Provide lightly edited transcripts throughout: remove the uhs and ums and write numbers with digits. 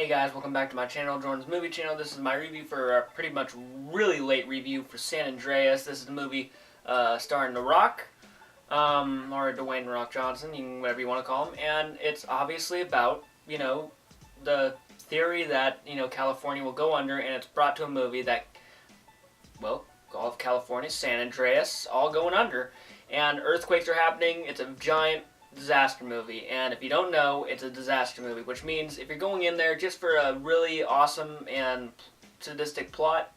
Hey guys, welcome back to my channel, Jordan's Movie Channel. This is my review for a pretty much really late review for San Andreas. This is the movie starring The Rock, or Dwayne "Rock" Johnson, whatever you want to call him. And it's obviously about, the theory that, California will go under, and it's brought to a movie that, well, all of California, San Andreas, all going under. And earthquakes are happening. It's a giant disaster movie, and if you don't know, it's a disaster movie, which means if you're going in there just for a really awesome and sadistic plot,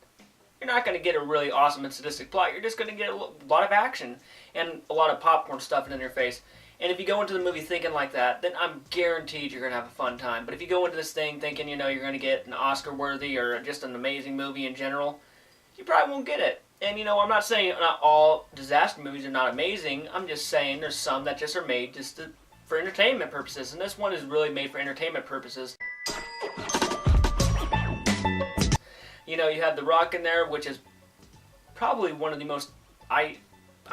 you're not going to get a really awesome and sadistic plot. You're just going to get a lot of action and a lot of popcorn stuffing in your face. And if you go into the movie thinking like that, then I'm guaranteed you're going to have a fun time. But if you go into this thing thinking, you're going to get an Oscar-worthy or just an amazing movie in general, you probably won't get it. And, I'm not saying not all disaster movies are not amazing. I'm just saying there's some that just are made just for entertainment purposes. And this one is really made for entertainment purposes. You have The Rock in there, which is probably one of the most, I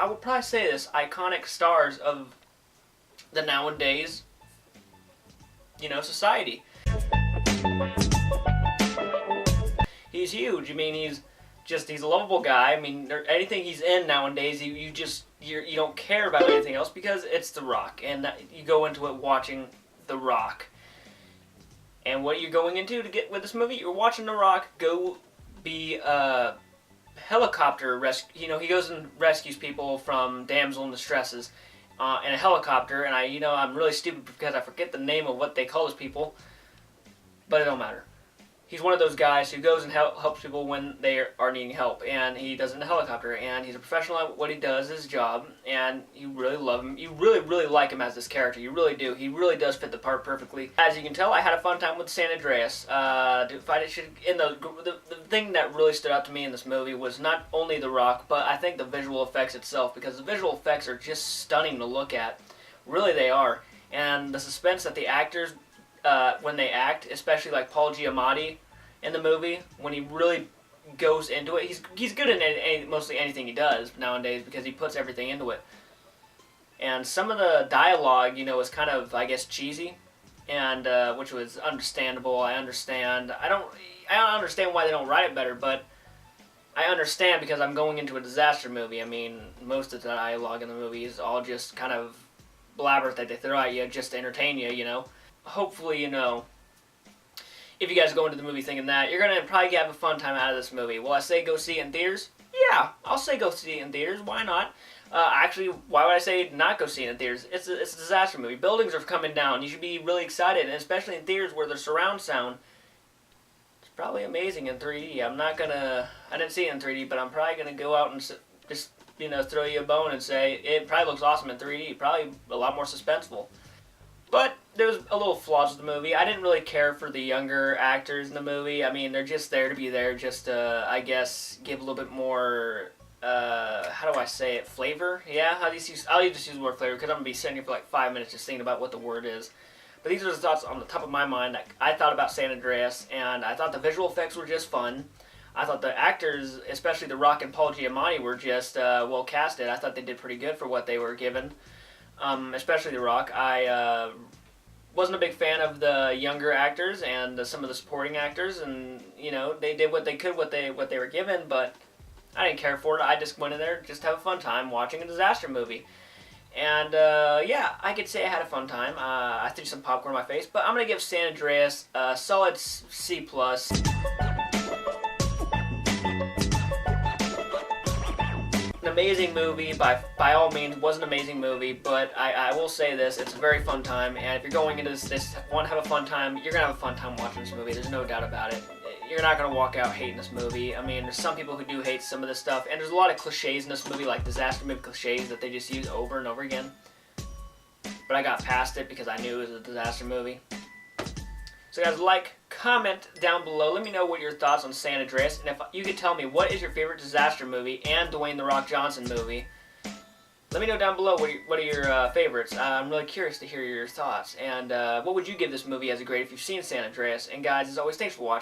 would probably say this, iconic stars of the nowadays, society. He's huge. He's a lovable guy. Anything he's in nowadays, you don't care about anything else because it's The Rock, and you go into it watching The Rock. And what you're going into to get with this movie, you're watching The Rock go be a helicopter rescue. He goes and rescues people from damsel in distresses in a helicopter. And I'm really stupid because I forget the name of what they call those people, but it don't matter. He's one of those guys who goes and helps people when they are needing help, and he does it in a helicopter, and he's a professional at what he does, his job, and you really love him. You really, really like him as this character. You really do. He really does fit the part perfectly. As you can tell, I had a fun time with San Andreas. The thing that really stood out to me in this movie was not only The Rock, but I think the visual effects itself, because the visual effects are just stunning to look at. Really, they are. And the suspense that the actors, when they act, especially like Paul Giammati in the movie, when he really goes into it, he's good in mostly anything he does nowadays because he puts everything into it. And some of the dialogue, is kind of, I guess, cheesy, and which was understandable. I understand. I don't understand why they don't write it better, but I understand because I'm going into a disaster movie. Most of the dialogue in the movie is all just kind of blabber that they throw at you just to entertain you, Hopefully, if you guys go into the movie thinking that, you're going to probably have a fun time out of this movie. Will I say go see it in theaters? Yeah, I'll say go see it in theaters. Why not? Actually, why would I say not go see it in theaters? It's a disaster movie. Buildings are coming down. You should be really excited, and especially in theaters where there's surround sound. It's probably amazing in 3D. I didn't see it in 3D, but I'm probably going to go out and just, throw you a bone and say it probably looks awesome in 3D. Probably a lot more suspenseful. But there was a little flaws with the movie. I didn't really care for the younger actors in the movie. They're just there to be there, just to, I guess, give a little bit more, how do I say it, flavor? Yeah, I'll just use the word flavor because I'm going to be sitting here for like 5 minutes just thinking about what the word is. But these are the thoughts on the top of my mind that I thought about San Andreas, and I thought the visual effects were just fun. I thought the actors, especially The Rock and Paul Giamatti, were just well casted. I thought they did pretty good for what they were given. Especially The Rock. I wasn't a big fan of the younger actors and some of the supporting actors, and they did what they could, what they were given, but I didn't care for it. I just went in there just to have a fun time watching a disaster movie. And yeah, I could say I had a fun time. I threw some popcorn in my face, but I'm gonna give San Andreas a solid C+. An amazing movie, by all means, was an amazing movie, but I will say this, it's a very fun time, and if you're going into this want to have a fun time, you're going to have a fun time watching this movie, there's no doubt about it. You're not going to walk out hating this movie. There's some people who do hate some of this stuff, and there's a lot of cliches in this movie, like disaster movie cliches that they just use over and over again. But I got past it because I knew it was a disaster movie. So guys, comment down below. Let me know what your thoughts on San Andreas, and if you could tell me what is your favorite disaster movie and Dwayne "The Rock" Johnson movie. Let me know down below what are your favorites. I'm really curious to hear your thoughts. And what would you give this movie as a grade if you've seen San Andreas? And guys, as always, thanks for watching.